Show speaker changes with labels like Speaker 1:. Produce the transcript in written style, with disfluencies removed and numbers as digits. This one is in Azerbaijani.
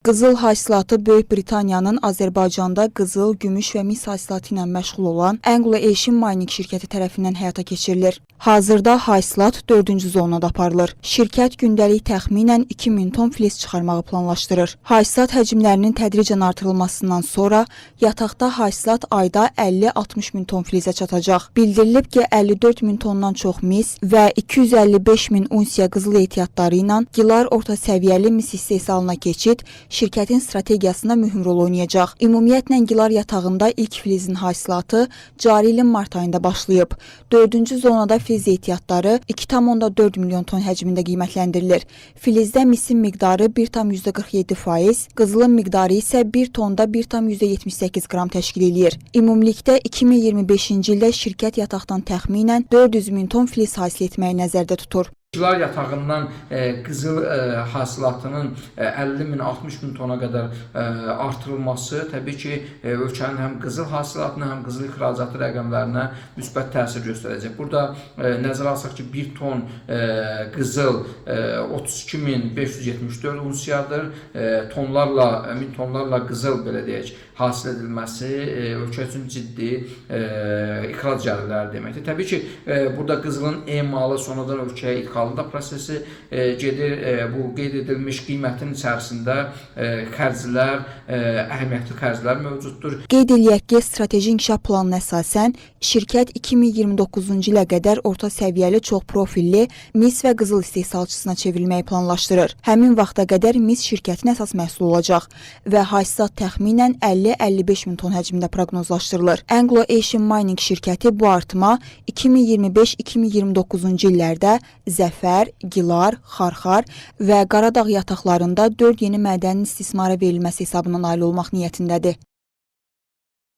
Speaker 1: Qızıl hasilatı Böyük Britaniyanın Azərbaycanda qızıl, gümüş və mis hasilatı ilə məşğul olan Anglo Asian Mining şirkəti tərəfindən həyata keçirilir. Hazırda hasilat 4-cü zonada aparılır. Şirkət gündəlik təxminən 2000 ton filiz çıxarmağı planlaşdırır. Hasilat həcmlərinin tədricən artırılmasından sonra yataqda hasilat ayda 50-60 min ton filizə çatacaq. Bildirilib ki, 54 min tondan çox mis və 255 min unsiya qızıl ehtiyatları ilə Gilar orta səviyyəli mis istehsalına keçid şirkətin strategiyasında mühüm rol oynayacaq. Ümumiyyətlə Gilar yatağında ilk filizin hasilatı cari ilin mart ayında başlayıb. 4-cü zonada filiz ehtiyatları 2,4 milyon ton həcmində qiymətləndirilir. Filizdə misin miqdarı 1,47%, qızılın miqdarı isə 1 tonda 1,78 qram təşkil edir. Ümumilikdə 2025-ci ildə şirkət yataqdan təxminən 400 min ton filiz hasil etməyi nəzərdə tutur.
Speaker 2: Gilar yatağından qızıl hasilatının 50 min, 60 min tona qədər artırılması təbii ki, ölkənin həm qızıl hasilatına, həm qızıl ixracatı rəqəmlərinə müsbət təsir göstərəcək. Burada nəzərə alsaq ki, 1 ton qızıl 32.574 unsiyadır. Tonlarla, min tonlarla qızıl belə deyək, hasil edilməsi ölkə üçün ciddi ixrac gəlirləri deməkdir. Təbii ki, burada qızılın emalı sonradan ölkəyə ixalında prosesi gedir. Bu qeyd edilmiş qiymətin içərisində xərclər, əhəmiyyətli xərclər mövcuddur.
Speaker 1: Qeyd eləyək ki, strateji inkişaf planına əsasən şirkət 2029-cu ilə qədər orta səviyyəli çox profilli mis və qızıl istehsalçısına çevrilməyi planlaşdırır. Həmin vaxta qədər mis şirkətin əsas məhsulu olacaq və hasilat təxminən 50-55 min ton həcmində proqnozlaşdırılır. Anglo Asian Mining şirkəti bu artıma 2025-2029-cu illərdə Zəfər, Gilar, Xarxar və Qaradağ yataqlarında 4 yeni mədənin istismara verilməsi hesabına nail olmaq niyyətindədir.